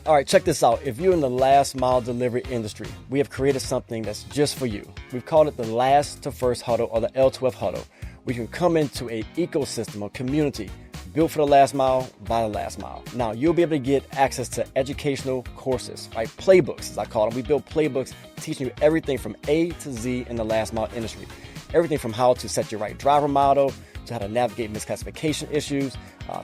All right, check this out. If you're in the last mile delivery industry, we have created something that's just for you. We've called it the last to first huddle, or the L2F huddle. We can come into an ecosystem or community built for the last mile by the last mile. Now, you'll be able to get access to educational courses, right? Playbooks, as I call them. We build playbooks teaching you everything from A to Z in the last mile industry. Everything from how to set your right driver model, to how to navigate misclassification issues,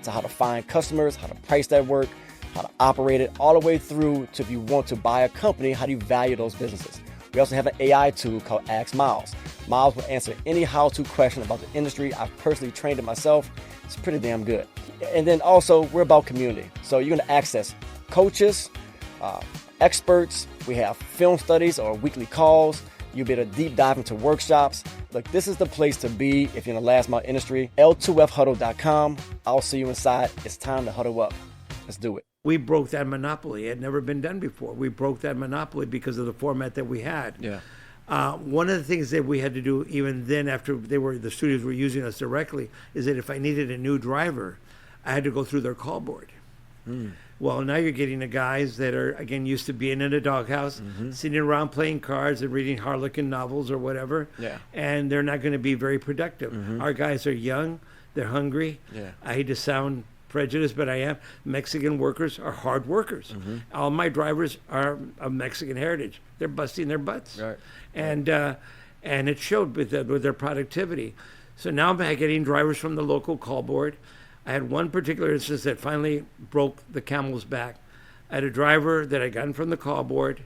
to how to find customers, how to price that work, how to operate it, all the way through to if you want to buy a company, how do you value those businesses. We also have an AI tool called Ask Miles. Miles will answer any how-to question about the industry. I've personally trained it myself. It's pretty damn good. And then also, we're about community. So you're going to access coaches, experts. We have film studies or weekly calls. You'll be able to deep dive into workshops. Look, this is the place to be if you're in the last mile industry. L2Fhuddle.com. I'll see you inside. It's time to huddle up. Let's do it. We broke that monopoly. It had never been done before. We broke that monopoly because of the format that we had. Yeah. One of the things that we had to do even then, after the studios were using us directly, is that if I needed a new driver, I had to go through their call board. Well, now you're getting the guys that are, again, used to being in a doghouse, sitting around playing cards and reading Harlequin novels or whatever, and they're not going to be very productive. Our guys are young, they're hungry. I hate to sound prejudiced, but I am. Mexican workers are hard workers. All my drivers are of Mexican heritage. They're busting their butts. Right. And it showed with their productivity. So now I'm getting drivers from the local call board. I had one particular instance that finally broke the camel's back. I had a driver that I gotten from the call board,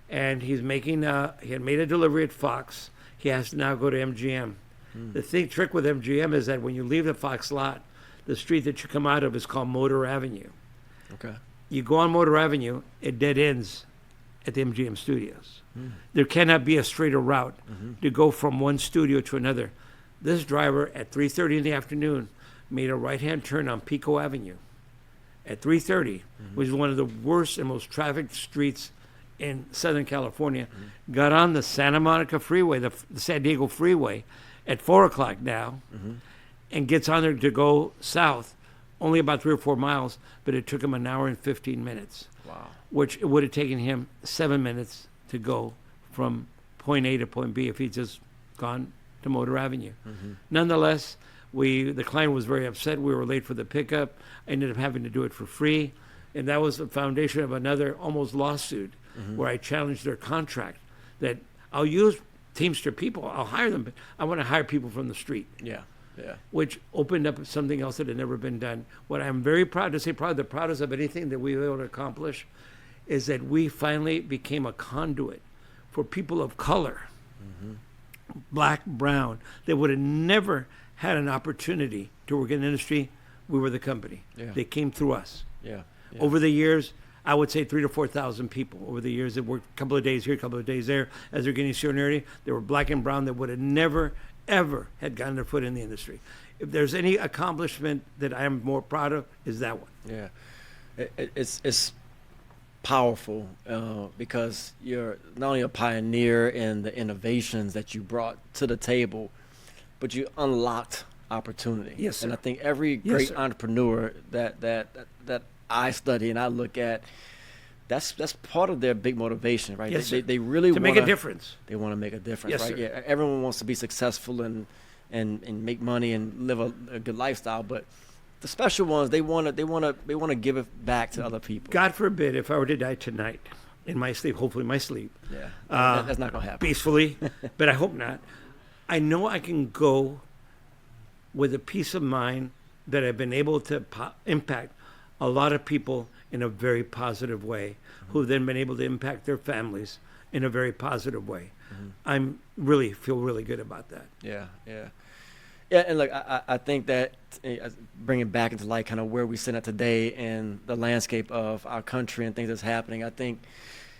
and he had made a delivery at Fox. He has to now go to MGM. The trick with MGM is that when you leave the Fox lot, the street that you come out of is called Motor Avenue. Okay. You go on Motor Avenue, it dead ends at the MGM studios. There cannot be a straighter route to go from one studio to another. This driver at 3:30 in the afternoon made a right-hand turn on Pico Avenue at 3:30, which is one of the worst and most trafficked streets in Southern California, got on the Santa Monica Freeway, the San Diego Freeway, at 4 o'clock now, and gets on there to go south, only about 3 or 4 miles, but it took him an hour and 15 minutes. Wow. Which it would have taken him 7 minutes to go from point A to point B if he'd just gone to Motor Avenue. Nonetheless, the client was very upset. We were late for the pickup. I ended up having to do it for free. And that was the foundation of another almost lawsuit where I challenged their contract that I'll use Teamster people, I'll hire them, but I want to hire people from the street. Yeah. Which opened up something else that had never been done. What I'm very proud to say, probably the proudest of anything that we were able to accomplish, is that we finally became a conduit for people of color, black, brown, that would have never had an opportunity to work in the industry. We were the company. They came through us. Over the years, I would say 3,000 to 4,000 people over the years that worked a couple of days here, a couple of days there. As they're getting seniority, they were black and brown that would have never, ever had gotten their foot in the industry. If there's any accomplishment that I am more proud of, is that one. Yeah, it's powerful because you're not only a pioneer in the innovations that you brought to the table, but you unlocked opportunity. Yes, sir. And I think every great entrepreneur that I study and I look at, that's part of their big motivation, right? Yes, they really want to make a difference. They want to make a difference, Yes, right? sir. Yeah, everyone wants to be successful and make money and live a good lifestyle, but the special ones, they want to give it back to other people. God forbid if I were to die tonight in my sleep, hopefully my sleep. Yeah, that's not gonna happen Peacefully, but I hope not. I know I can go with a peace of mind that I've been able to impact a lot of people in a very positive way, who've then been able to impact their families in a very positive way. I'm really feel really good about that. Yeah, and look, I think that bringing back into light kind of where we sit at today in the landscape of our country and things that's happening, I think,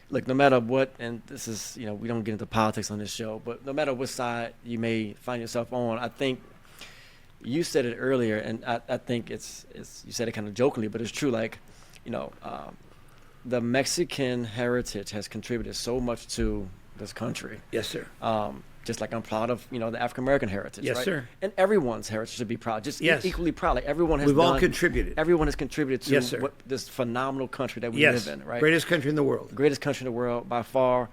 look, no matter what, and this is, we don't get into politics on this show, but no matter what side you may find yourself on, I think you said it earlier, and I think it's you said it kind of jokingly, but it's true. Like, the Mexican heritage has contributed so much to this country. Yes, sir. Just like I'm proud of, the African American heritage, Yes, right? sir. And everyone's heritage should be proud, just Yes. equally proud. Like everyone has We've all contributed. Everyone has contributed to Yes, sir. this phenomenal country that we Yes, live in, right? greatest country in the world. Greatest country in the world by far.